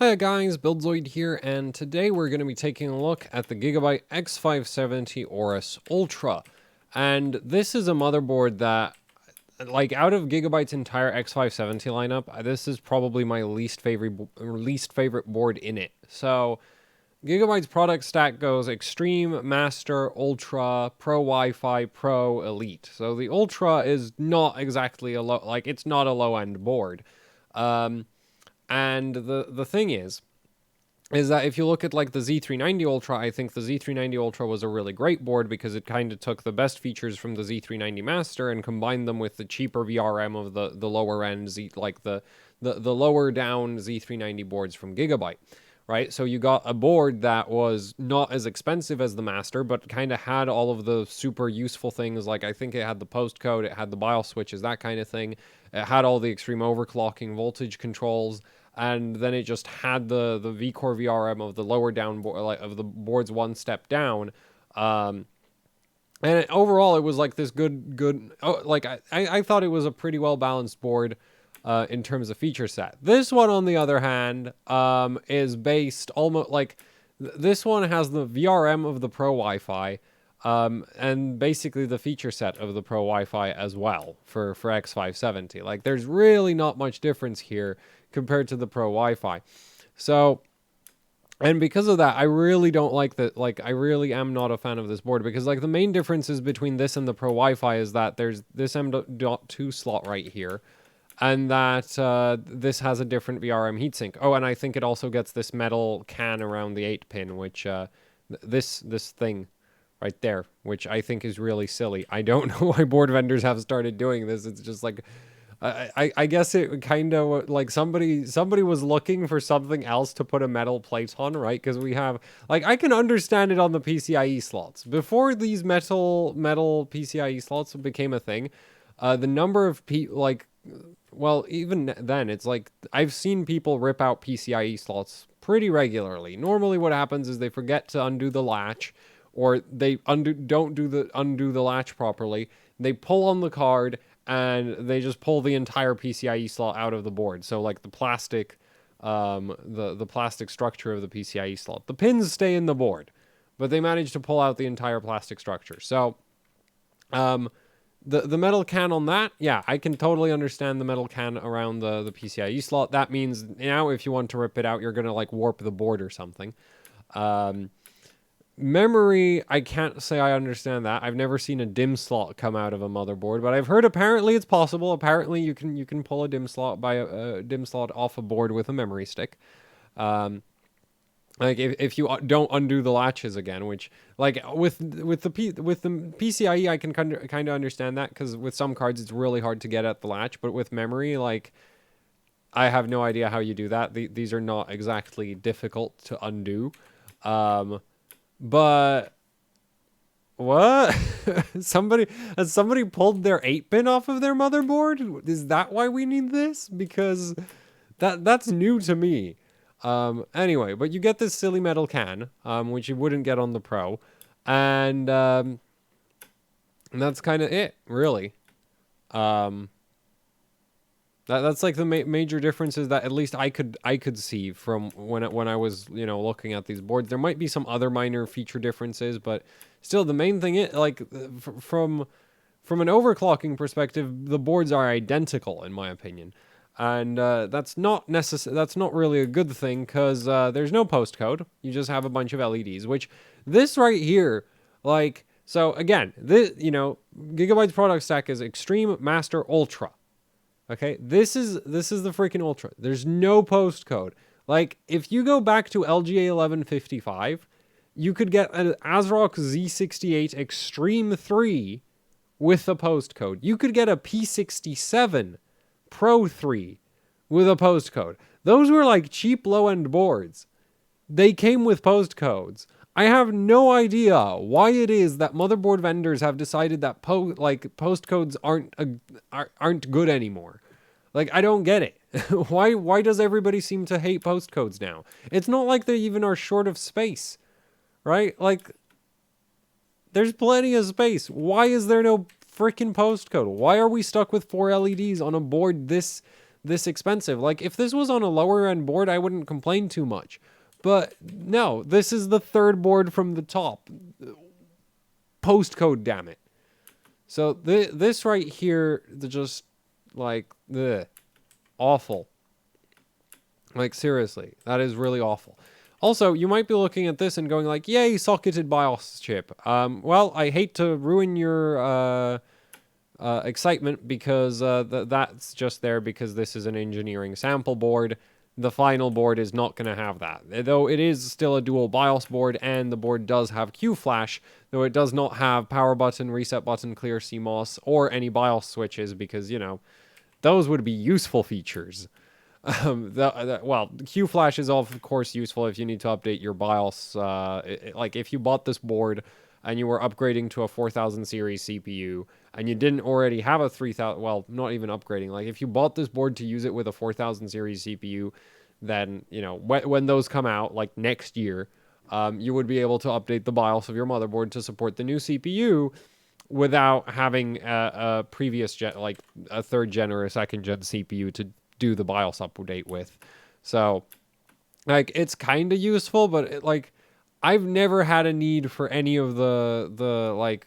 Hiya guys, Buildzoid here, and today we're going to be taking a look at the Gigabyte X570 Aorus Ultra. And this is a motherboard that, like, out of Gigabyte's entire X570 lineup, this is probably my least favorite board in it. So, Gigabyte's product stack goes Extreme, Master, Ultra, Pro Wi-Fi, Pro, Elite. So the Ultra is not exactly it's not a low-end board. And the thing is that if you look at like the Z390 Ultra, I think the Z390 Ultra was a really great board because it kind of took the best features from the Z390 Master and combined them with the cheaper VRM of the lower end the lower down Z390 boards from Gigabyte, right? So you got a board that was not as expensive as the Master, but kind of had all of the super useful things. Like I think it had the postcode, it had the BIOS switches, that kind of thing. It had all the extreme overclocking voltage controls. And then it just had the V-Core VRM of the lower down board, like of the boards one step down. And overall, it was like this good. Oh, like I thought it was a pretty well balanced board in terms of feature set. This one, on the other hand, is based almost like this one has the VRM of the Pro Wi-Fi. And basically the feature set of the Pro Wi-Fi as well for X570. Like there's really not much difference here compared to the Pro Wi-Fi. So, and because of that, I really don't like that. Like I really am not a fan of this board because like the main differences between this and the Pro Wi-Fi is that there's this M.2 slot right here. And that this has a different VRM heatsink. Oh, and I think it also gets this metal can around the 8-pin, which this thing right there, which I think is really silly. I don't know why board vendors have started doing this. It's just like, I guess it kind of like somebody was looking for something else to put a metal plate on, right? Because we have, like, I can understand it on the PCIe slots. Before these metal PCIe slots became a thing, the number of well, even then, it's like I've seen people rip out PCIe slots pretty regularly. Normally what happens is they forget to undo the latch, or they don't undo the latch properly. They pull on the card and they just pull the entire PCIe slot out of the board. So like the plastic, the plastic structure of the PCIe slot. The pins stay in the board, but they manage to pull out the entire plastic structure. So, the metal can on that, yeah, I can totally understand the metal can around the PCIe slot. That means now if you want to rip it out, you're gonna like warp the board or something. Memory, I can't say I understand that. I've never seen a DIMM slot come out of a motherboard, but I've heard apparently it's possible. Apparently you can pull a DIMM slot by a DIMM slot off a board with a memory stick. Like if you don't undo the latches again, which like with the PCIe I can kind of understand that because with some cards it's really hard to get at the latch, but with memory, like I have no idea how you do that. These are not exactly difficult to undo. But what? Somebody pulled their 8-pin off of their motherboard? Is that why we need this? Because that's new to me. Anyway, but you get this silly metal can, which you wouldn't get on the Pro, and that's kind of it, really. That's like the major differences that at least I could see from when I was looking at these boards. There might be some other minor feature differences, but still the main thing is like from an overclocking perspective, the boards are identical in my opinion, and that's not really a good thing because there's no postcode. You just have a bunch of LEDs, which this right here, like, so again, this Gigabyte's product stack is Extreme, Master, Ultra. Okay, this is the freaking Ultra. There's no postcode. Like, if you go back to LGA 1155, you could get an ASRock Z68 Extreme 3 with a postcode. You could get a P67 Pro 3 with a postcode. Those were like cheap low-end boards. They came with postcodes. I have no idea why it is that motherboard vendors have decided that postcodes aren't good anymore. Like, I don't get it. Why does everybody seem to hate postcodes now? It's not like they even are short of space, right? Like, there's plenty of space. Why is there no freaking postcode? Why are we stuck with 4 LEDs on a board this this expensive. Like, if this was on a lower end board, I wouldn't complain too much. But no, this is the third board from the top. Postcode, damn it. So this right here, just like, awful. Like, seriously, that is really awful. Also, you might be looking at this and going like, yay, socketed BIOS chip. Well, I hate to ruin your excitement because that's just there because this is an engineering sample board. The final board is not going to have that. Though it is still a dual BIOS board, and the board does have Q-Flash, though it does not have power button, reset button, clear CMOS, or any BIOS switches because, you know, those would be useful features. Well, Q-Flash is of course useful if you need to update your BIOS. Like if you bought this board and you were upgrading to a 4000 series CPU and you didn't already have a 3000, well, not even upgrading. Like if you bought this board to use it with a 4000 series CPU, then, you know, when those come out, like next year, you would be able to update the BIOS of your motherboard to support the new CPU without having a previous gen, like a third gen or a second gen CPU to do the BIOS update with. So, like, it's kind of useful, but like, I've never had a need for any of the like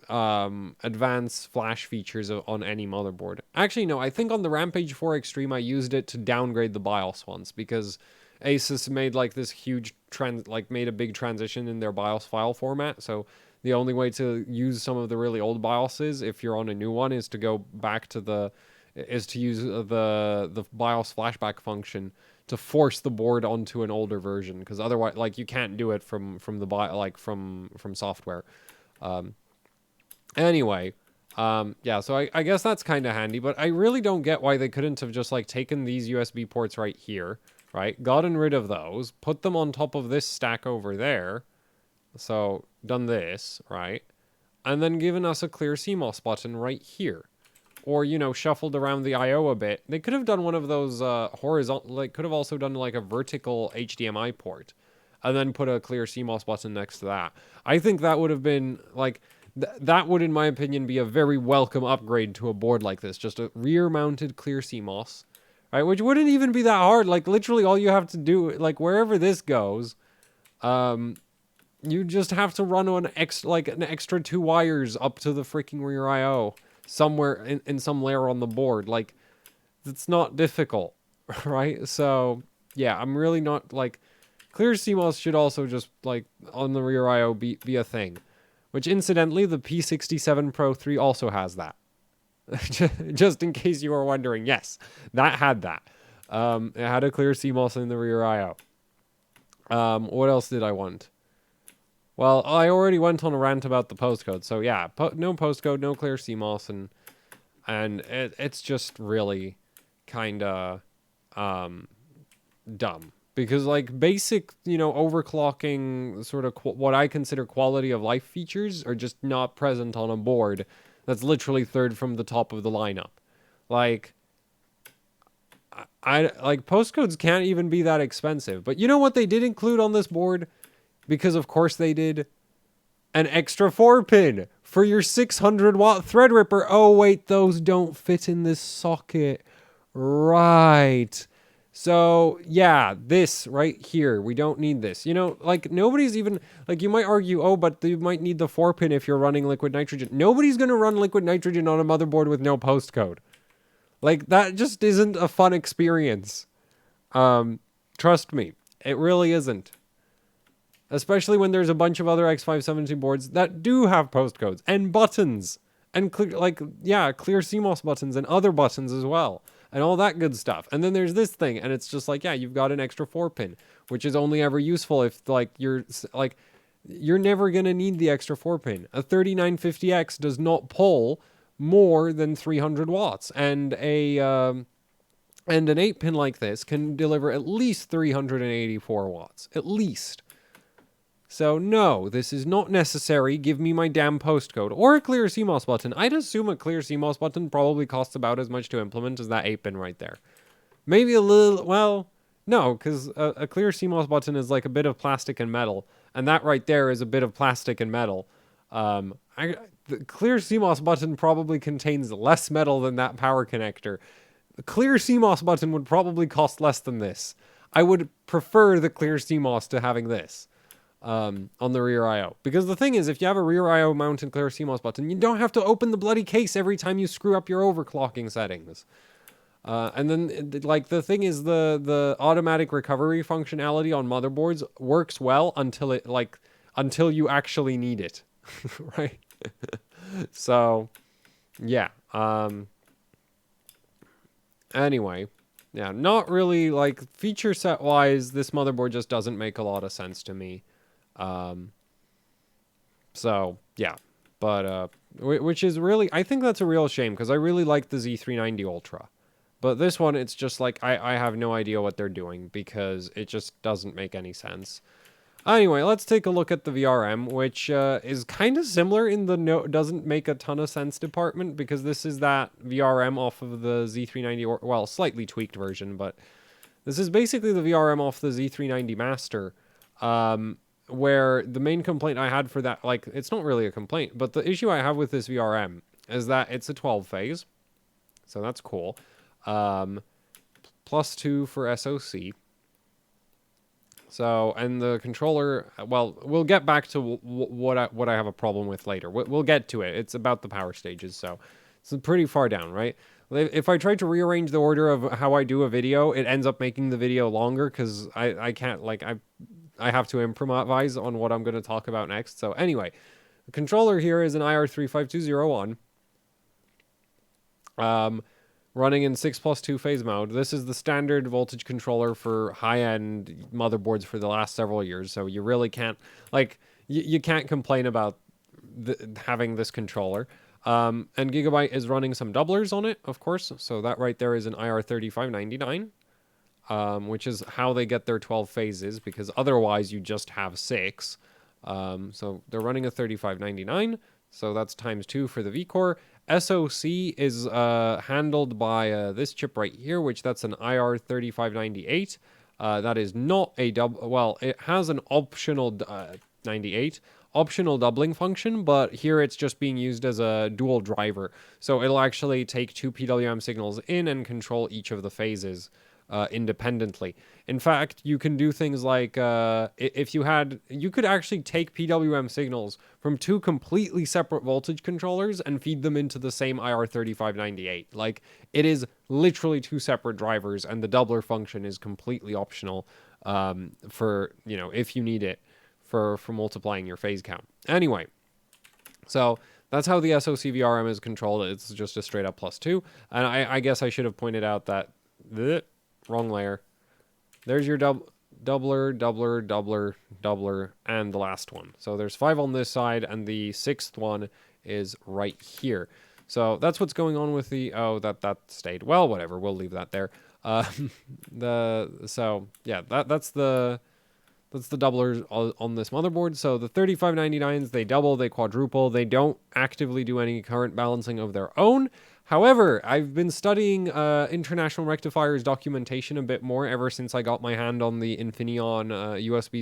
advanced flash features on any motherboard. Actually, no, I think on the Rampage 4 Extreme I used it to downgrade the BIOS once because Asus made like this huge made a big transition in their BIOS file format. So the only way to use some of the really old BIOSes if you're on a new one is to go back to use the BIOS flashback function to force the board onto an older version, because otherwise, like, you can't do it from software. Anyway, yeah, so I guess that's kind of handy, but I really don't get why they couldn't have just like taken these USB ports right here, right, gotten rid of those, put them on top of this stack over there, so done this, right, and then given us a clear CMOS button right here. Or, you know, shuffled around the I/O a bit. They could have done one of those horizontal, like, could have also done like a vertical HDMI port and then put a clear CMOS button next to that. I think that would have been like, that would, in my opinion, be a very welcome upgrade to a board like this. Just a rear mounted clear CMOS, right? Which wouldn't even be that hard. Like, literally all you have to do, like, wherever this goes, you just have to run an extra 2 wires up to the freaking rear I/O. Somewhere in some layer on the board. Like, it's not difficult, right? So, yeah, I'm really not, like, clear CMOS should also just, like, on the rear I/O be a thing. Which, incidentally, the P67 Pro 3 also has that. Just in case you were wondering, yes, that had that. It had a clear CMOS in the rear I/O. What else did I want? Well, I already went on a rant about the postcode, so yeah, no postcode, no clear CMOS, and it's just really kind of dumb. Because, like, basic, you know, overclocking, sort of what I consider quality of life features are just not present on a board that's literally third from the top of the lineup. Like, like, postcodes can't even be that expensive. But you know what they did include on this board? Because, of course, they did an extra 4-pin for your 600-watt Threadripper. Oh, wait, those don't fit in this socket. Right. So, yeah, this right here, we don't need this. You know, like, nobody's even, like, you might argue, oh, but you might need the 4-pin if you're running liquid nitrogen. Nobody's going to run liquid nitrogen on a motherboard with no postcode. Like, that just isn't a fun experience. Trust me, it really isn't. Especially when there's a bunch of other X570 boards that do have postcodes and buttons and clear CMOS buttons and other buttons as well and all that good stuff. And then there's this thing, and it's just like, yeah, you've got an extra 4-pin, which is only ever useful if you're never gonna need the extra 4-pin. A 3950X does not pull more than 300 watts, and an 8-pin like this can deliver at least 384 watts, at least. So no, this is not necessary. Give me my damn postcode. Or a clear CMOS button. I'd assume a clear CMOS button probably costs about as much to implement as that 8-pin right there. Maybe a little, well, no, because a clear CMOS button is like a bit of plastic and metal. And that right there is a bit of plastic and metal. The clear CMOS button probably contains less metal than that power connector. The clear CMOS button would probably cost less than this. I would prefer the clear CMOS to having this on the rear I/O. Because the thing is, if you have a rear I/O mounted clear CMOS button, you don't have to open the bloody case every time you screw up your overclocking settings. And then, like, the thing is, the automatic recovery functionality on motherboards works well until you actually need it, right? So, yeah. Anyway, yeah, not really, like, feature set wise, this motherboard just doesn't make a lot of sense to me. So, yeah. But, which is really, I think that's a real shame, because I really like the Z390 Ultra. But this one, it's just like, I have no idea what they're doing, because it just doesn't make any sense. Anyway, let's take a look at the VRM, which is kind of similar in the doesn't make a ton of sense department, because this is that VRM off of the Z390, or, well, slightly tweaked version, but this is basically the VRM off the Z390 Master, where the main complaint I had for that, like, it's not really a complaint, but the issue I have with this VRM is that it's a 12-phase, so that's cool. +2 for SoC. So, and the controller, well, we'll get back to what I have a problem with later. We'll get to it. It's about the power stages, so it's pretty far down, right? If I try to rearrange the order of how I do a video, it ends up making the video longer because I can't, like, I have to improvise on what I'm going to talk about next. So anyway, the controller here is an IR35201. Running in 6+2 phase mode. This is the standard voltage controller for high-end motherboards for the last several years, so you really can't, like, you can't complain about having this controller. And Gigabyte is running some doublers on it, of course, so that right there is an IR3599, which is how they get their 12 phases, because otherwise you just have 6. So they're running a 3599, so that's ×2 for the V-core. SoC is handled by this chip right here, which that's an IR3598. That is not a well, it has an optional 98 optional doubling function, but here it's just being used as a dual driver. So it'll actually take 2 PWM signals in and control each of the phases independently. In fact, you can do things like if you could actually take PWM signals from 2 completely separate voltage controllers and feed them into the same IR3598. Like, it is literally 2 separate drivers, and the doubler function is completely optional for, you know, if you need it for multiplying your phase count. Anyway, so that's how the SoC VRM is controlled. It's just a straight up +2. And I guess I should have pointed out that wrong layer. There's your doubler, and the last one. So there's 5 on this side, and the 6th one is right here. So that's what's going on with the, oh, that stayed. Well, whatever, we'll leave that there. So yeah, that's the doublers on this motherboard. So the 3599s, they double, they quadruple, they don't actively do any current balancing of their own. However, I've been studying international rectifiers documentation a bit more ever since I got my hand on the Infineon USB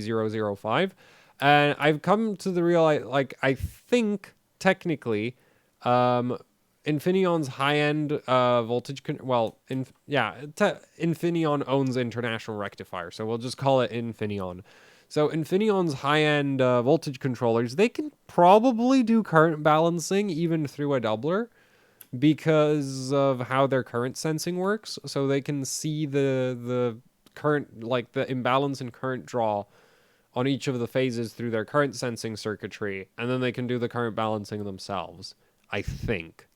005. And I've come to the real, like, I think technically Infineon's high-end voltage, Infineon owns international rectifier, so we'll just call it Infineon. So Infineon's high-end voltage controllers, they can probably do current balancing even through a doubler, because of how their current sensing works. So they can see the current, like the imbalance in current draw on each of the phases through their current sensing circuitry, and then they can do the current balancing themselves, I think.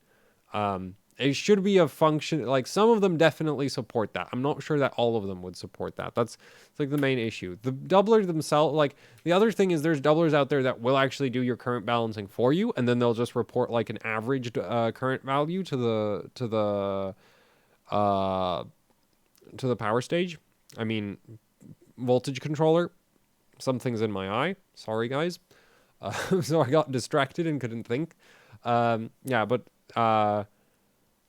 It should be a function, like, some of them definitely support that. I'm not sure that all of them would support that. That's like the main issue. The doublers themselves, like, the other thing is there's doublers out there that will actually do your current balancing for you, and then they'll just report like an averaged current value to the power stage. I mean, voltage controller. Something's in my eye. Sorry, guys. So I got distracted and couldn't think.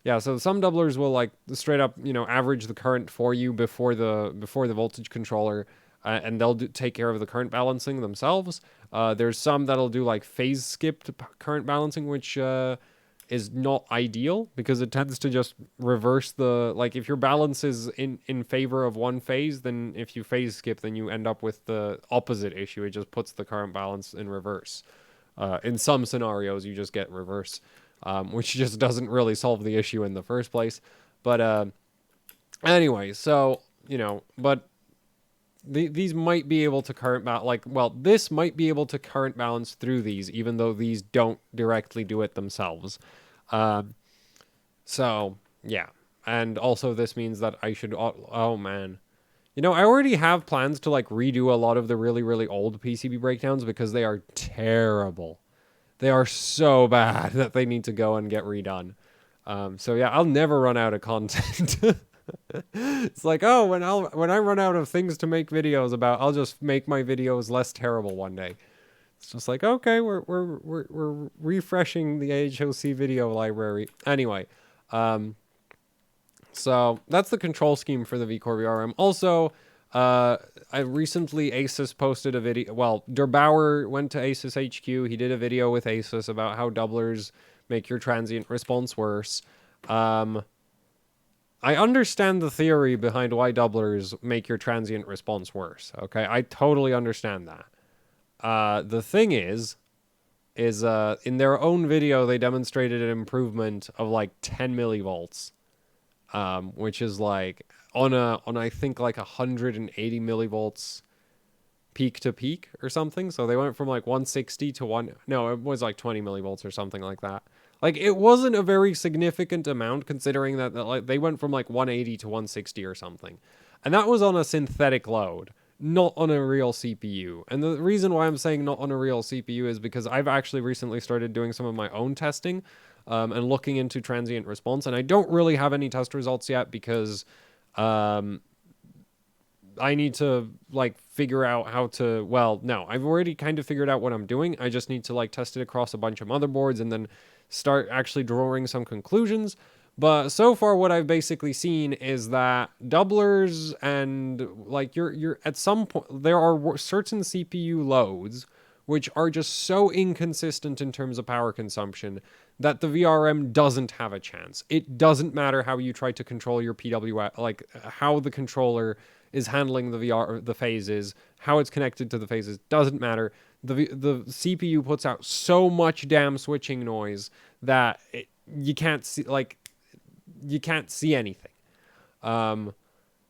Yeah, so some doublers will, like, straight up, you know, average the current for you before the voltage controller, and they'll take care of the current balancing themselves. There's some that'll do, like, phase skipped current balancing, which is not ideal because it tends to just reverse the, like, if your balance is in favor of one phase, then if you phase skip, then you end up with the opposite issue. It just puts the current balance in reverse. In some scenarios, you just get reverse, which just doesn't really solve the issue in the first place. But anyway, so, but these might be able to current balance, this might be able to current balance through these, even though these don't directly do it themselves. So, yeah. And also this means that I should, oh man. I already have plans to, redo a lot of the really, really old PCB breakdowns because they are terrible. They are so bad that they need to go and get redone. So yeah, I'll never run out of content. It's like, oh, when I run out of things to make videos about, I'll just make my videos less terrible one day. It's just like, okay, we're refreshing the HOC video library. Anyway, so that's the control scheme for the vCore VRM. Also, I recently Asus posted a video. Well, Derbauer went to Asus HQ. He did a video with Asus about how doublers make your transient response worse. I understand the theory behind why doublers make your transient response worse. Okay, I totally understand that. The thing is in their own video they demonstrated an improvement of 10 millivolts, which is on I think 180 millivolts peak to peak or something. So they went from 160 to it was 20 millivolts or something like that. It wasn't a very significant amount considering that they went from 180 to 160 or something. And that was on a synthetic load, not on a real CPU. And the reason why I'm saying not on a real CPU is because I've actually recently started doing some of my own testing and looking into transient response. And I don't really have any test results yet because I need to figure out how to, no, I've already kind of figured out what I'm doing. I just need to test it across a bunch of motherboards and then start actually drawing some conclusions. But so far what I've basically seen is that doublers and you're at some point, there are certain CPU loads which are just so inconsistent in terms of power consumption that the VRM doesn't have a chance. It doesn't matter how you try to control your PWM, how the controller is handling the phases, how it's connected to the phases, doesn't matter. The CPU puts out so much damn switching noise that you can't see anything.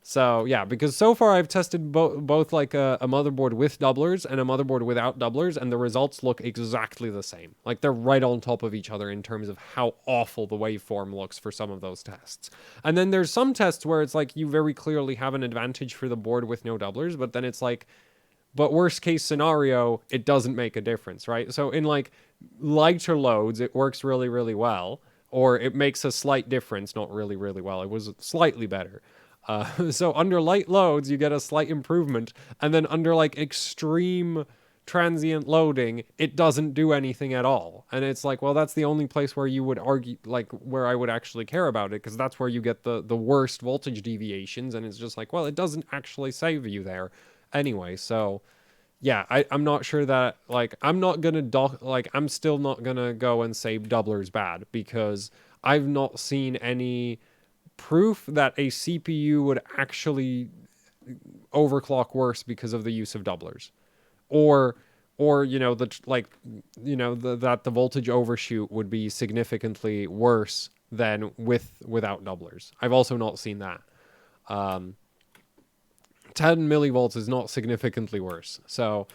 So yeah, because so far I've tested both a motherboard with doublers and a motherboard without doublers, and the results look exactly the same. They're right on top of each other in terms of how awful the waveform looks for some of those tests. And then there's some tests where it's you very clearly have an advantage for the board with no doublers, but then it's but worst case scenario, it doesn't make a difference, right? So in lighter loads, it works really, really well, or it makes a slight difference, not really, really well. It was slightly better. So under light loads, you get a slight improvement, and then under extreme transient loading, it doesn't do anything at all. And it's well, that's the only place where you would argue, where I would actually care about it, because that's where you get the worst voltage deviations, and it's just well, it doesn't actually save you there. Anyway, so yeah, I'm not sure that I'm not gonna I'm still not gonna go and say doubler's bad, because I've not seen any proof that a CPU would actually overclock worse because of the use of doublers, or that the voltage overshoot would be significantly worse than without doublers. I've also not seen that. 10 millivolts is not significantly worse. So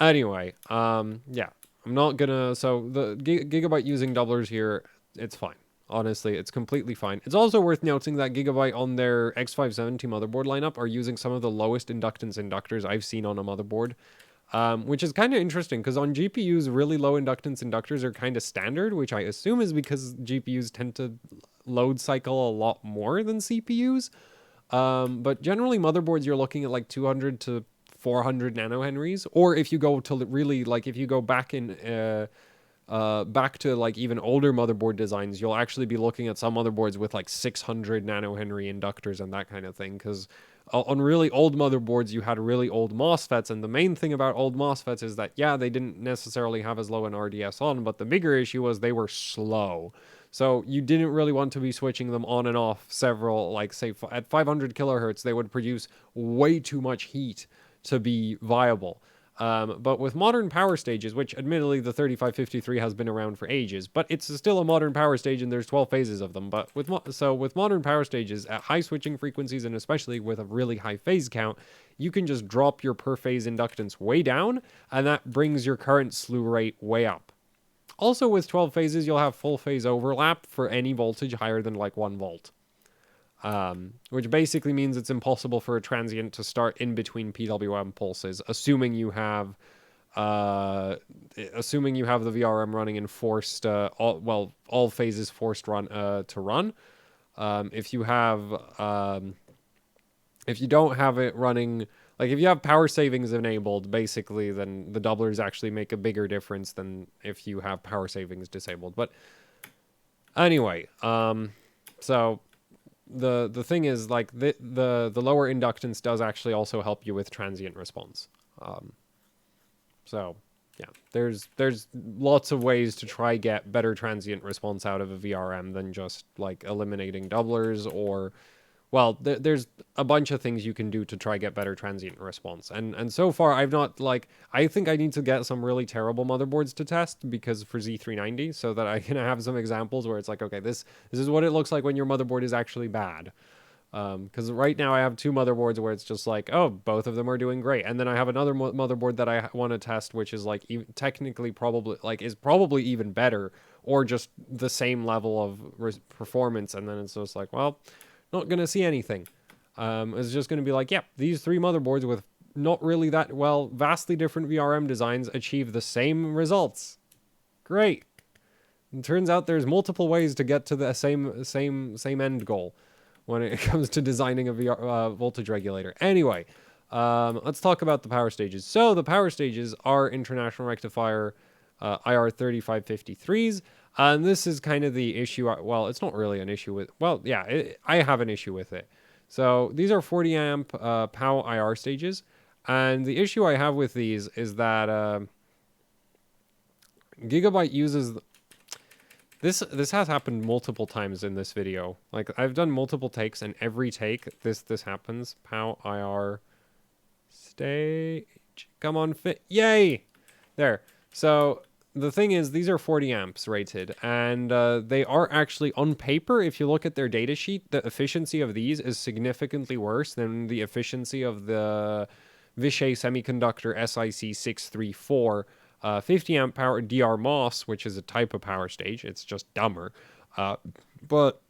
anyway, yeah, I'm not gonna, so the Gigabyte using doublers here, it's fine. Honestly, it's completely fine. It's also worth noting that Gigabyte on their X570 motherboard lineup are using some of the lowest inductance inductors I've seen on a motherboard, which is kind of interesting because on GPUs, really low inductance inductors are kind of standard, which I assume is because GPUs tend to load cycle a lot more than CPUs. But generally motherboards, you're looking at 200 to 400 nanohenries, or if you go to really, if you go back in, back to even older motherboard designs, you'll actually be looking at some motherboards with 600 nanohenry inductors and that kind of thing, because on really old motherboards you had really old MOSFETs, and the main thing about old MOSFETs is that, yeah, they didn't necessarily have as low an RDS on, but the bigger issue was they were slow. So you didn't really want to be switching them on and off several, like say at 500 kilohertz, they would produce way too much heat to be viable. But with modern power stages, which admittedly the 3553 has been around for ages, but it's still a modern power stage and there's 12 phases of them. But with modern power stages at high switching frequencies and especially with a really high phase count, you can just drop your per phase inductance way down and that brings your current slew rate way up. Also with 12 phases, you'll have full phase overlap for any voltage higher than like 1 volt. Which basically means it's impossible for a transient to start in between PWM pulses, assuming you have the VRM running in forced, all phases forced run to run. If you don't have it running, like if you have power savings enabled, basically, then the doublers actually make a bigger difference than if you have power savings disabled. But anyway, so the thing is, like, the lower inductance does actually also help you with transient response. So yeah, there's lots of ways to try get better transient response out of a VRM than just like eliminating doublers or, well, there's a bunch of things you can do to try get better transient response. And so far I've not, like, I think I need to get some really terrible motherboards to test because for Z390, so that I can have some examples where it's like, okay, this is what it looks like when your motherboard is actually bad. Because right now I have 2 motherboards where it's just like, oh, both of them are doing great. And then I have another motherboard that I want to test, which is like technically probably, like, is probably even better or just the same level of performance. And then it's just like, well, not going to see anything. It's just going to be like, yep, these 3 motherboards with not really that, well, vastly different VRM designs achieve the same results. Great. It turns out there's multiple ways to get to the same end goal when it comes to designing a voltage regulator. Anyway, let's talk about the power stages. So the power stages are international rectifier IR3553s. And this is kind of the issue. Well, it's not really an issue with, well, yeah, I have an issue with it. So these are 40 amp POW IR stages. And the issue I have with these is that Gigabyte uses... This has happened multiple times in this video. Like, I've done multiple takes, and every take, this happens. POW IR stage. Come on, fit. Yay! There. So the thing is, these are 40 amps rated, and they are actually, on paper, if you look at their data sheet, the efficiency of these is significantly worse than the efficiency of the Vishay Semiconductor SIC634 50 amp power DR MOS, which is a type of power stage. It's just dumber. But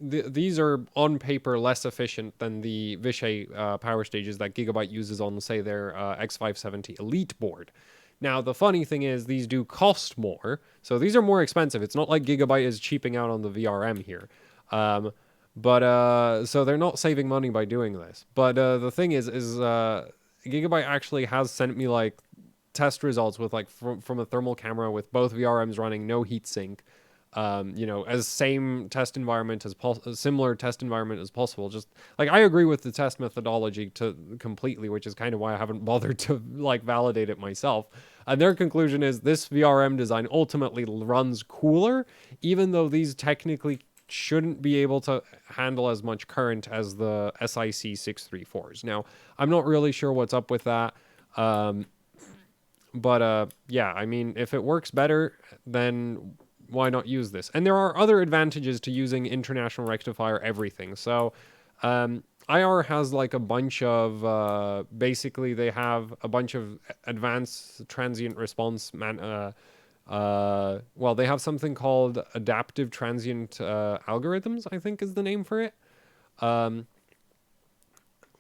these are on paper less efficient than the Vishay power stages that Gigabyte uses on, say, their X570 Elite board. Now, the funny thing is these do cost more. So these are more expensive. It's not like Gigabyte is cheaping out on the VRM here. So they're not saving money by doing this. But the thing is Gigabyte actually has sent me, like, test results with, like, from a thermal camera with both VRMs running, no heatsink, as same test environment as similar test environment as possible. Just, like, I agree with the test methodology completely, which is kind of why I haven't bothered to, like, validate it myself. And their conclusion is this VRM design ultimately runs cooler, even though these technically shouldn't be able to handle as much current as the SIC634s. Now, I'm not really sure what's up with that. But yeah, I mean, if it works better, then why not use this? And there are other advantages to using international rectifier everything. So IR has, like, a bunch of, basically they have a bunch of advanced transient response, well, they have something called adaptive transient algorithms, I think is the name for it.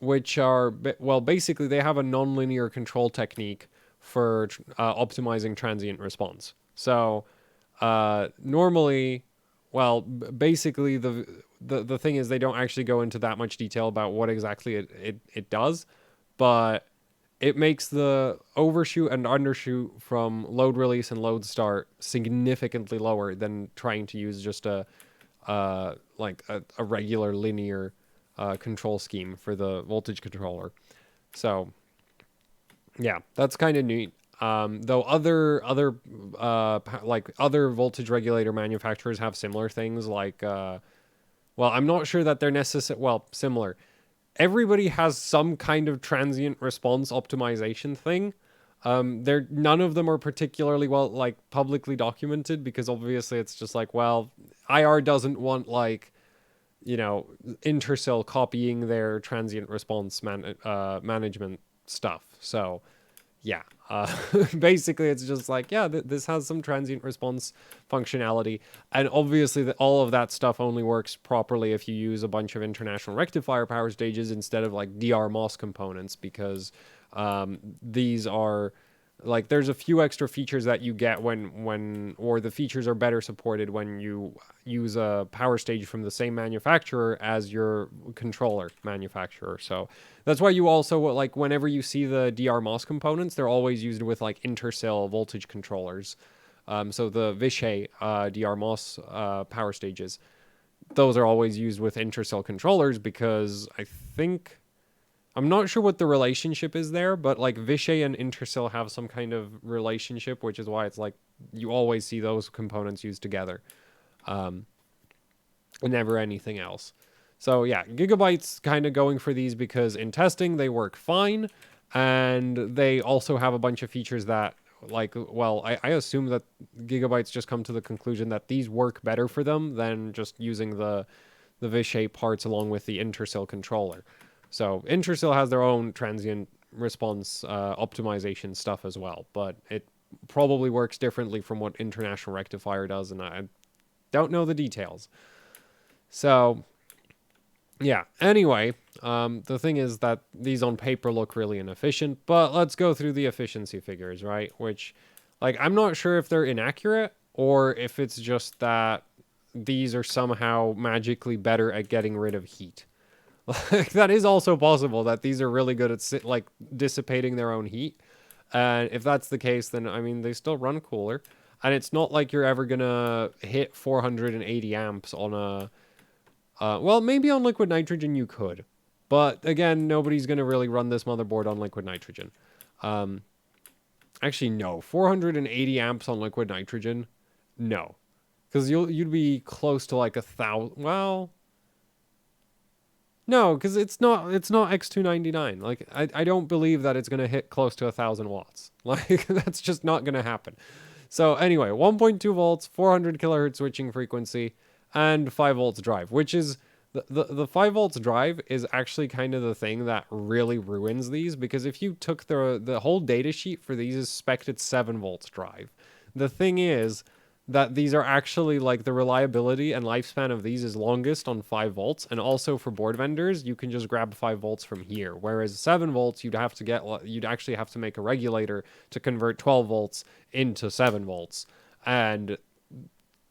Which are, well, basically they have a nonlinear control technique for optimizing transient response. So normally, well, basically the thing is they don't actually go into that much detail about what exactly it does, but it makes the overshoot and undershoot from load release and load start significantly lower than trying to use just a regular linear control scheme for the voltage controller. So yeah, that's kind of neat. Though like other voltage regulator manufacturers have similar things like well, I'm not sure that they're similar. Everybody has some kind of transient response optimization thing. None of them are particularly well like publicly documented because obviously it's just like, well, IR doesn't want like, you know, Intersil copying their transient response management stuff. So yeah, basically it's just like, yeah, this has some transient response functionality, and obviously all of that stuff only works properly if you use a bunch of international rectifier power stages instead of like DR MOS components, because these are like, there's a few extra features that you get or the features are better supported when you use a power stage from the same manufacturer as your controller manufacturer. So that's why you also, like, whenever you see the DR MOS components, they're always used with like intercell voltage controllers. So the Vishay DR MOS power stages, those are always used with intercell controllers because I'm not sure what the relationship is there, but like Vishay and Intersil have some kind of relationship, which is why it's like you always see those components used together, and never anything else. So yeah, Gigabyte's kind of going for these because in testing they work fine, and they also have a bunch of features that, like, well, I assume that Gigabyte's just come to the conclusion that these work better for them than just using the Vishay parts along with the Intersil controller. So Intersil has their own transient response optimization stuff as well, but it probably works differently from what International Rectifier does, and I don't know the details. So yeah, anyway, the thing is that these on paper look really inefficient, but let's go through the efficiency figures, right? Which, like, I'm not sure if they're inaccurate or if it's just that these are somehow magically better at getting rid of heat. Like, that is also possible that these are really good at like dissipating their own heat. And if that's the case, then I mean, they still run cooler. And it's not like you're ever gonna hit 480 amps on a well, maybe on liquid nitrogen you could. But again, nobody's gonna really run this motherboard on liquid nitrogen. Actually, no. 480 amps on liquid nitrogen? No. Because you'd be close to like 1,000. Well, no, because it's not X299. Like, I don't believe that it's gonna hit close to 1,000 watts. Like, that's just not gonna happen. So anyway, 1.2 volts, 400 kilohertz switching frequency, and 5 volts drive, which is the 5 volts drive is actually kind of the thing that really ruins these, because if you took the whole data sheet for these is spec'd at 7 volts drive. The thing is that these are actually, like, the reliability and lifespan of these is longest on 5 volts, and also for board vendors you can just grab 5 volts from here, whereas 7 volts you'd actually have to make a regulator to convert 12 volts into 7 volts, and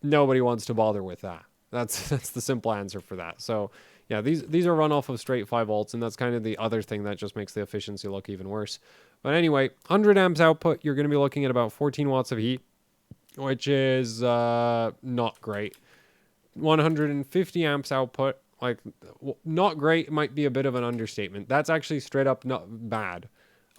nobody wants to bother with that. That's the simple answer for that. So yeah, these are run off of straight 5 volts, and that's kind of the other thing that just makes the efficiency look even worse. But anyway, 100 amps output, you're going to be looking at about 14 watts of heat, which is not great. 150 amps output, like, not great might be a bit of an understatement. That's actually straight up not bad.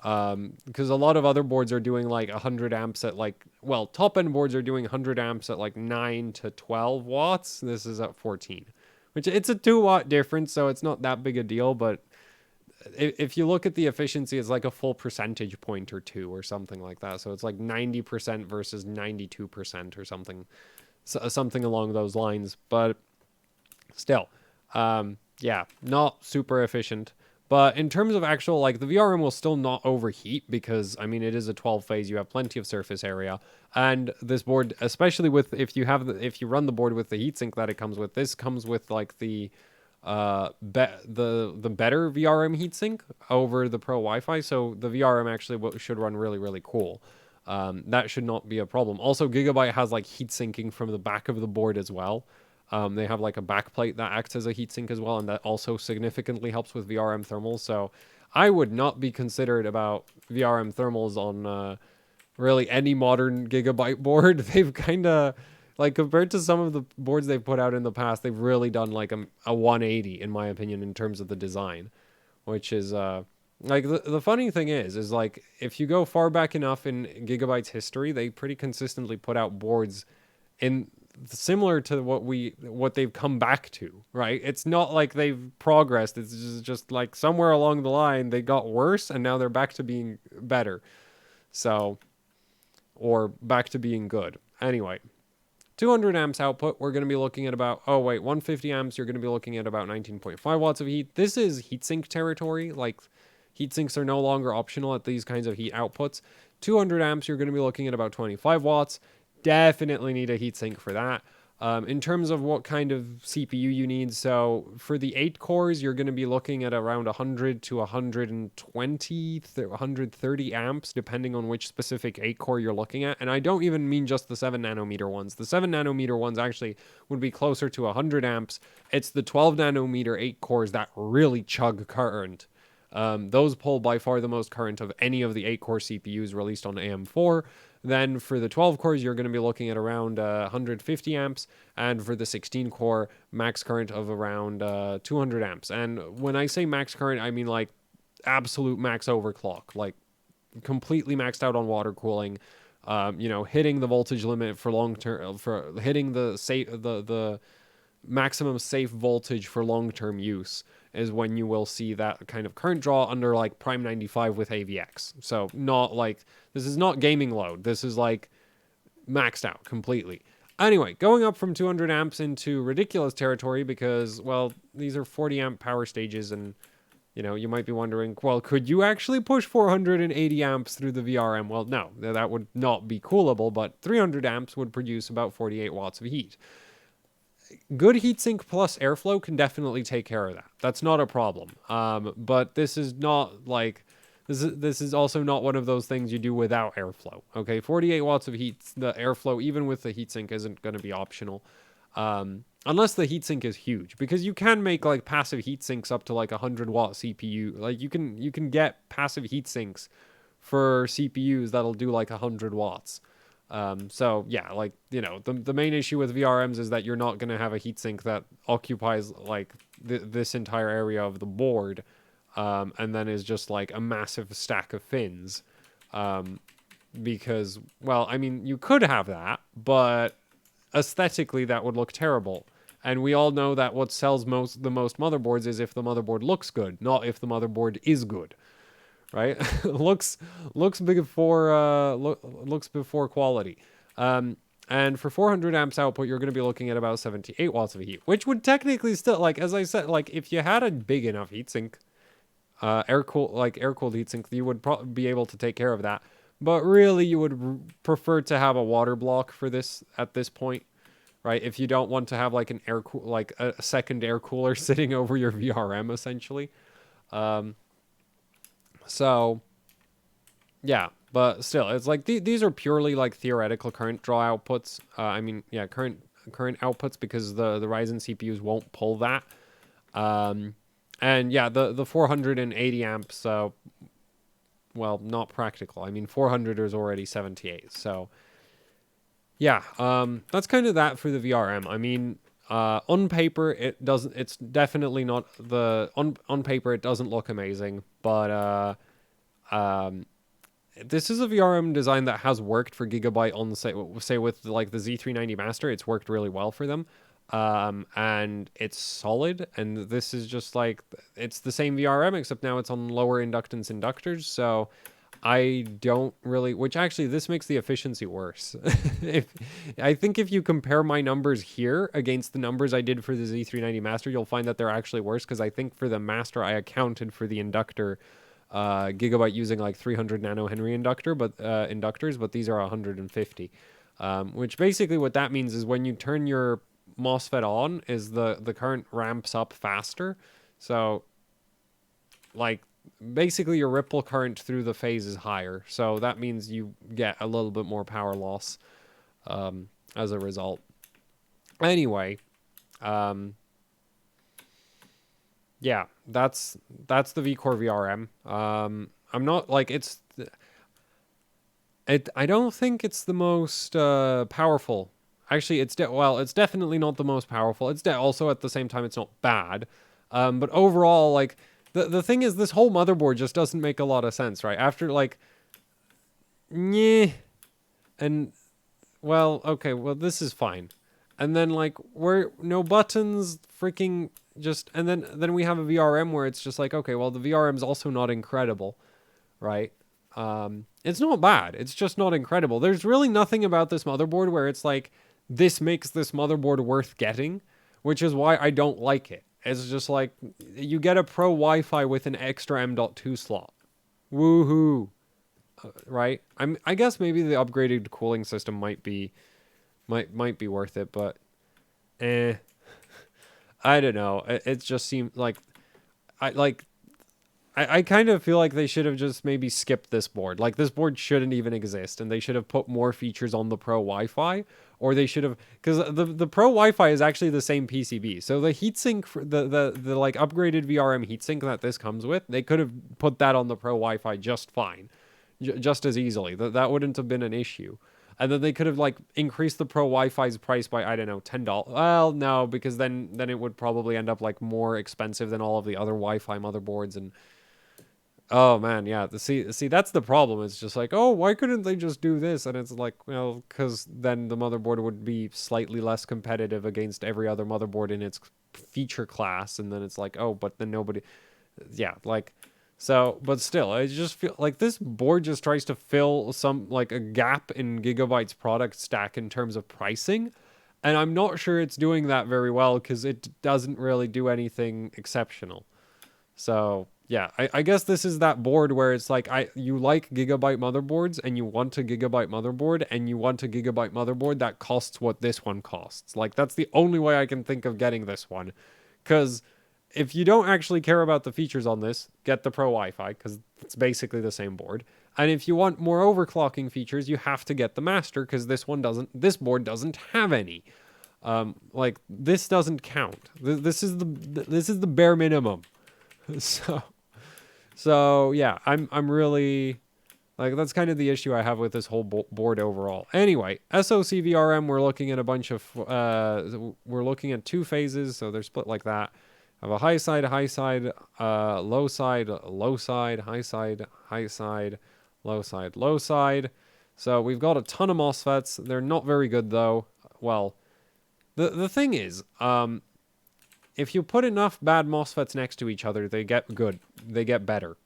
Because a lot of other boards are doing like 100 amps at like, well, top end boards are doing 100 amps at like 9 to 12 watts. This is at 14, which it's a 2-watt difference, so it's not that big a deal. But if you look at the efficiency, it's like a full percentage point or two or something like that. So it's like 90% versus 92% or something, something along those lines. But still, yeah, not super efficient. But in terms of actual, like, the VRM will still not overheat because, I mean, it is a 12-phase. You have plenty of surface area. And this board, especially with, if you run the board with the heatsink that it comes with, this comes with, like, the better VRM heatsink over the Pro Wi-Fi. So the VRM actually should run really, really cool. That should not be a problem. Also, Gigabyte has, like, heat sinking from the back of the board as well. They have like a backplate that acts as a heatsink as well, and that also significantly helps with VRM thermals. So I would not be considered about VRM thermals on really any modern Gigabyte board. They've kind of, like, compared to some of the boards they've put out in the past, they've really done like a 180 in my opinion in terms of the design, which is Like the funny thing is like if you go far back enough in Gigabyte's history, they pretty consistently put out boards in similar to what they've come back to, right? It's not like they've progressed. It's just like somewhere along the line they got worse and now they're back to being better. So, or back to being good. Anyway, 200 amps output, we're going to be looking at about, 150 amps, you're going to be looking at about 19.5 watts of heat. This is heatsink territory. Like, heatsinks are no longer optional at these kinds of heat outputs. 200 amps, you're going to be looking at about 25 watts. Definitely need a heatsink for that. In terms of what kind of CPU you need, so for the 8 cores, you're going to be looking at around 100 to 120, 130 amps, depending on which specific 8 core you're looking at. And I don't even mean just the 7 nanometer ones. The 7 nanometer ones actually would be closer to 100 amps. It's the 12 nanometer 8 cores that really chug current. Those pull by far the most current of any of the 8 core CPUs released on AM4. Then for the 12 cores, you're going to be looking at around 150 amps. And for the 16 core, max current of around 200 amps. And when I say max current, I mean like absolute max overclock, like completely maxed out on water cooling, hitting the voltage limit for long term, for hitting the maximum safe voltage for long-term use is when you will see that kind of current draw under like Prime 95 with AVX. So not like, this is not gaming load. This is like maxed out completely. Anyway, going up from 200 amps into ridiculous territory because, well, these are 40 amp power stages and, you might be wondering, well, could you actually push 480 amps through the VRM? Well, no, that would not be coolable, but 300 amps would produce about 48 watts of heat. Good heatsink plus airflow can definitely take care of that. That's not a problem. But this is not like this is also not one of those things you do without airflow. Okay, 48 watts of heat, the airflow even with the heatsink isn't going to be optional. Unless the heatsink is huge, because you can make like passive heatsinks up to like 100-watt CPU. Like you can get passive heatsinks for CPUs that'll do like 100 watts. So yeah, like, the main issue with VRMs is that you're not going to have a heatsink that occupies like this entire area of the board, and then is just like a massive stack of fins. Because, well, I mean, you could have that, but aesthetically that would look terrible. And we all know that what sells the most motherboards is if the motherboard looks good, not if the motherboard is good. Right? looks before quality. And for 400 amps output, you're going to be looking at about 78 watts of heat, which would technically still, like, as I said, like, if you had a big enough heatsink, air-cooled heatsink, you would probably be able to take care of that. But really, you would prefer to have a water block for this at this point, right? If you don't want to have, like, a second air cooler sitting over your VRM, essentially. So, yeah, but still, it's like these are purely like theoretical current draw outputs. Current outputs because the Ryzen CPUs won't pull that. And yeah, the 480 amps, well, not practical. I mean, 400 is already 78. So, yeah, that's kind of that for the VRM. I mean, on paper, it's definitely not on paper, it doesn't look amazing, but, this is a VRM design that has worked for Gigabyte on say with like the Z390 Master. It's worked really well for them. And it's solid. And this is just like, it's the same VRM, except now it's on lower inductance inductors. So I don't really, which actually this makes the efficiency worse. I think if you compare my numbers here against the numbers I did for the Z390 Master, you'll find that they're actually worse, because I think for the Master I accounted for the inductor, Gigabyte using like 300 nanohenry inductors, but these are 150. Which basically what that means is when you turn your MOSFET on, is the current ramps up faster. So like basically your ripple current through the phase is higher. So that means you get a little bit more power loss as a result. Anyway, yeah, that's the VCore VRM. I'm not like I don't think it's the most powerful. Actually, it's definitely not the most powerful. It's also at the same time it's not bad. But overall, like The thing is, this whole motherboard just doesn't make a lot of sense, right? After, like, yeah, and, well, okay, well, this is fine. And then, like, we're, no buttons, freaking, just, and then we have a VRM where it's just like, okay, well, the VRM's also not incredible, right? It's not bad. It's just not incredible. There's really nothing about this motherboard where it's like, this makes this motherboard worth getting, which is why I don't like it. It's just like, you get a pro Wi-Fi with an extra M.2 slot. Woohoo. Right? I guess maybe the upgraded cooling system might be worth it, but eh. I don't know. It just seemed like I kind of feel like they should have just maybe skipped this board. Like, this board shouldn't even exist, and they should have put more features on the Pro Wi-Fi, or they should have, because the Pro Wi-Fi is actually the same PCB. So the heatsink, the like upgraded VRM heatsink that this comes with, they could have put that on the Pro Wi-Fi just fine, just as easily. That wouldn't have been an issue. And then they could have, like, increased the Pro Wi-Fi's price by, I don't know, $10. Well, no, because then it would probably end up, like, more expensive than all of the other Wi-Fi motherboards. And oh man, yeah. See, that's the problem. It's just like, oh, why couldn't they just do this? And it's like, well, because then the motherboard would be slightly less competitive against every other motherboard in its feature class. And then it's like, oh, but then nobody, yeah, like, so, but still, I just feel like this board just tries to fill like a gap in Gigabyte's product stack in terms of pricing. And I'm not sure it's doing that very well because it doesn't really do anything exceptional. So yeah, I guess this is that board where it's like, you like Gigabyte motherboards and you want a Gigabyte motherboard and you want a Gigabyte motherboard that costs what this one costs. Like, that's the only way I can think of getting this one. Because if you don't actually care about the features on this, get the Pro Wi-Fi, because it's basically the same board. And if you want more overclocking features, you have to get the Master, because this board doesn't have any. Like, this doesn't count. This is the bare minimum. So yeah, I'm really, like, that's kind of the issue I have with this whole board overall. Anyway, SoC VRM, we're looking at a bunch of we're looking at two phases, so they're split like that. I have a high side, low side, low side, high side, low side, low side. So we've got a ton of MOSFETs. They're not very good though. Well, the thing is, if you put enough bad MOSFETs next to each other, they get good. They get better.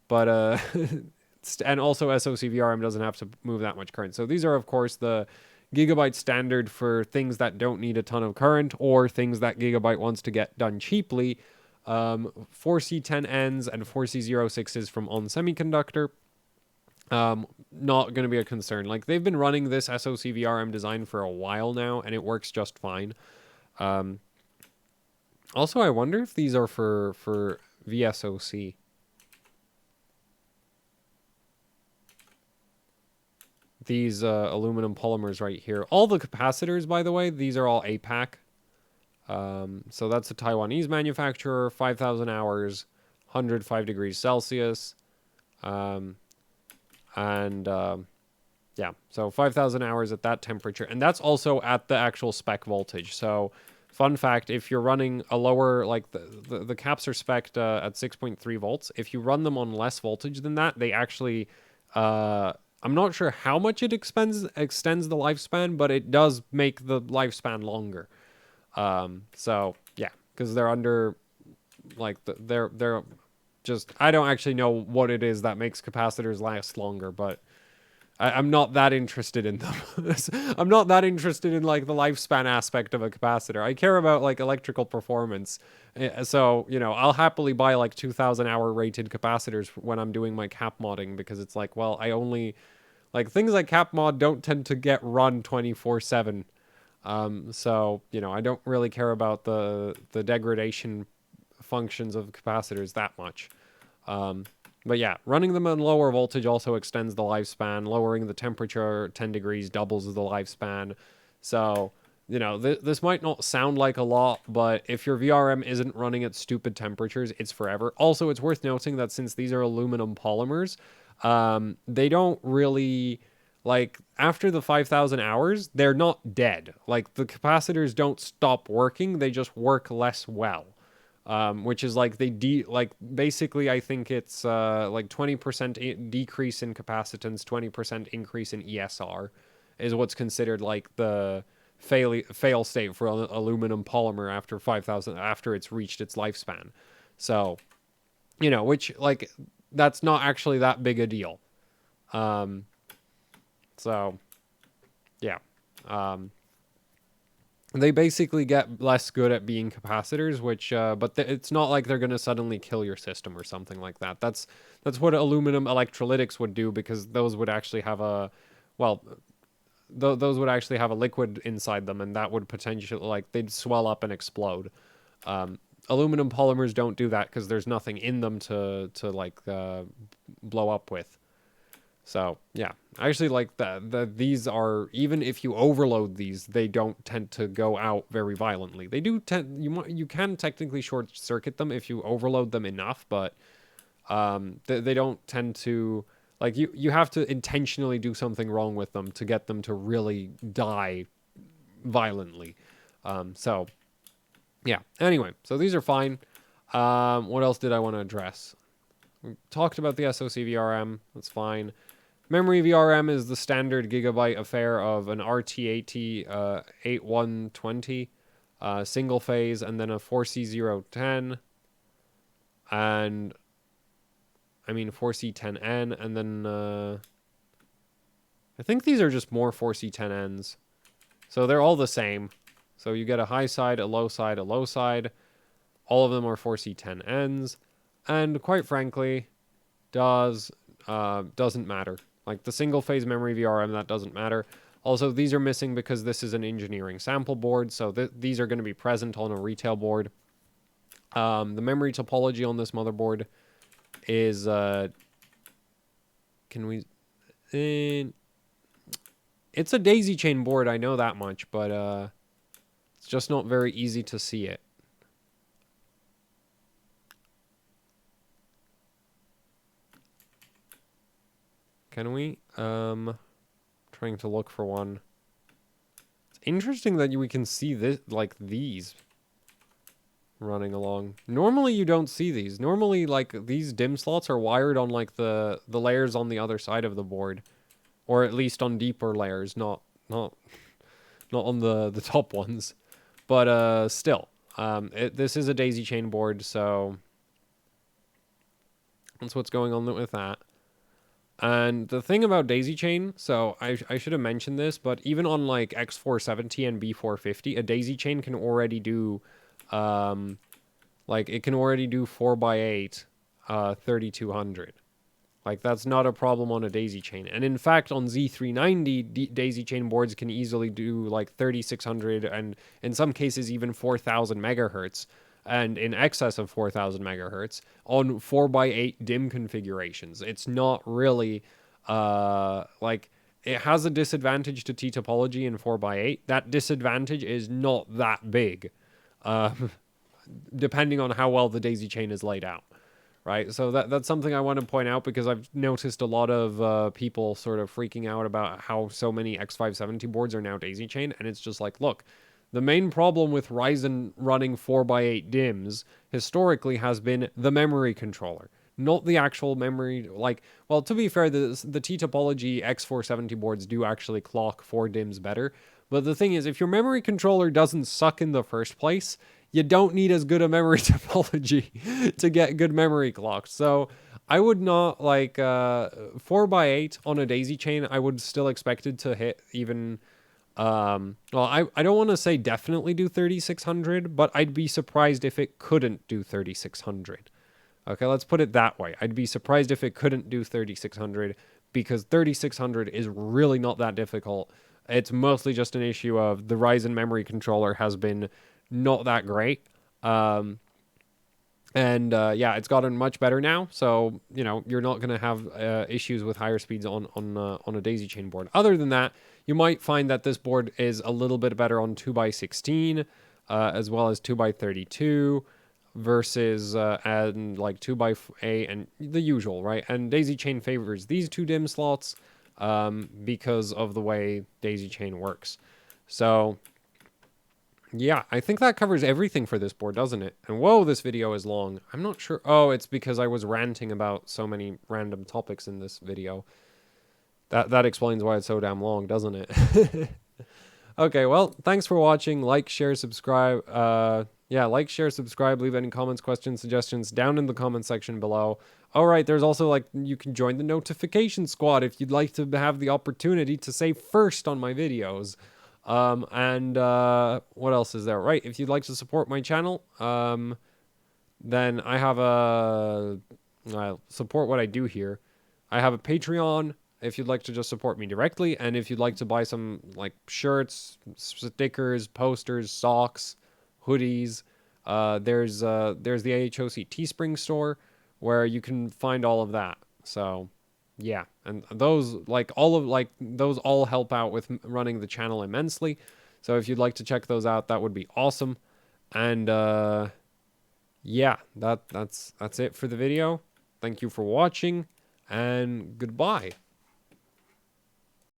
But, and also SoC VRM doesn't have to move that much current. So these are, of course, the Gigabyte standard for things that don't need a ton of current or things that Gigabyte wants to get done cheaply. 4C10Ns and 4C06s from On Semiconductor. Not going to be a concern. Like, they've been running this SoC VRM design for a while now, and it works just fine. Also, I wonder if these are for VSOC. These aluminum polymers right here. All the capacitors, by the way, these are all APAC. So that's a Taiwanese manufacturer, 5,000 hours, 105 degrees Celsius. Yeah, so 5,000 hours at that temperature. And that's also at the actual spec voltage. So, fun fact, if you're running a lower, like the caps are spec'd at 6.3 volts. If you run them on less voltage than that, they actually, I'm not sure how much it extends the lifespan, but it does make the lifespan longer. So yeah, because they're under, like, they're just, I don't actually know what it is that makes capacitors last longer, but I'm not that interested in them. I'm not that interested in, like, the lifespan aspect of a capacitor. I care about, like, electrical performance. So, you know, I'll happily buy, like, 2,000 hour rated capacitors when I'm doing my cap modding, because it's like, well, I only, like, things like cap mod don't tend to get run 24/7. So, you know, I don't really care about the degradation functions of capacitors that much. But yeah, running them on lower voltage also extends the lifespan. Lowering the temperature 10 degrees doubles the lifespan. So, you know, this might not sound like a lot, but if your VRM isn't running at stupid temperatures, it's forever. Also, it's worth noting that since these are aluminum polymers, they don't really, like, after the 5,000 hours, they're not dead. Like, the capacitors don't stop working, they just work less well. which is like basically I think it's like 20% decrease in capacitance, 20% increase in ESR is what's considered like the fail state for aluminum polymer after 5,000 after it's reached its lifespan. So, which like that's not actually that big a deal. So yeah. They basically get less good at being capacitors, which, but it's not like they're going to suddenly kill your system or something like that. That's what aluminum electrolytics would do, because those would actually have those would actually have a liquid inside them, and that would potentially, like, they'd swell up and explode. Aluminum polymers don't do that because there's nothing in them to blow up with. So yeah, I actually like that. These are, even if you overload these, they don't tend to go out very violently. They do tend, you can technically short circuit them if you overload them enough, but they don't tend to, like, you have to intentionally do something wrong with them to get them to really die violently. So yeah. Anyway, so these are fine. What else did I want to address? We talked about the SoC VRM. That's fine. Memory VRM is the standard Gigabyte affair of an RT80 8120 single phase, and then a 4C010, and I mean 4C10N, and then I think these are just more 4C10Ns. So they're all the same. So you get a high side, a low side, a low side. All of them are 4C10Ns, and quite frankly, doesn't matter. Like the single phase memory VRM, that doesn't matter. Also, these are missing because this is an engineering sample board, so these are going to be present on a retail board. The memory topology on this motherboard is it's a daisy chain board, I know that much, but it's just not very easy to see it. Can we? Trying to look for one. It's interesting that we can see this, like these running along. Normally you don't see these. Normally, like, these DIMM slots are wired on like the layers on the other side of the board, or at least on deeper layers, not on the top ones. But still, this is a daisy chain board, so that's what's going on with that. And the thing about daisy chain, so I should have mentioned this, but even on like X470 and B450, a daisy chain can already do, like, it can already do 4x8, 3200. Like, that's not a problem on a daisy chain. And in fact, on Z390, daisy chain boards can easily do like 3600 and in some cases even 4000 megahertz. And in excess of 4,000 megahertz on 4x8 DIMM configurations. It's not really, like, it has a disadvantage to T-topology in 4x8. That disadvantage is not that big, depending on how well the daisy chain is laid out, right? So that's something I want to point out, because I've noticed a lot of people sort of freaking out about how so many X570 boards are now daisy chain, and it's just like, look, the main problem with Ryzen running 4x8 DIMMs historically has been the memory controller, not the actual memory. Like, well, to be fair, the T-topology X470 boards do actually clock 4 DIMMs better. But the thing is, if your memory controller doesn't suck in the first place, you don't need as good a memory topology to get good memory clocks. So I would not, like, 4x8 on a daisy chain, I would still expect it to hit even... well, I don't want to say definitely do 3600, but I'd be surprised if it couldn't do 3600. Okay, let's put it that way. I'd be surprised if it couldn't do 3600, because 3600 is really not that difficult. It's mostly just an issue of the Ryzen memory controller has been not that great. Yeah, it's gotten much better now, so, you're not going to have issues with higher speeds on a daisy chain board. Other than that, you might find that this board is a little bit better on 2x16, as well as 2x32, versus and like 2x8 and the usual, right? And daisy chain favors these two DIMM slots because of the way daisy chain works. So Yeah, I think that covers everything for this board, doesn't it? And whoa, this video is long. I'm not sure. Oh, it's because I was ranting about so many random topics in this video. That explains why it's so damn long, doesn't it? Okay, well, thanks for watching. Like, share, subscribe. Yeah, like, share, subscribe. Leave any comments, questions, suggestions down in the comment section below. All right, there's also, like, you can join the notification squad if you'd like to have the opportunity to say first on my videos. What else is there? Right, if you'd like to support my channel, then I have a... support what I do here. I have a Patreon if you'd like to just support me directly, and if you'd like to buy some like shirts, stickers, posters, socks, hoodies, there's the AHOC Teespring store where you can find all of that. So yeah, and those those all help out with running the channel immensely. So if you'd like to check those out, that would be awesome. And yeah, that's it for the video. Thank you for watching, and goodbye.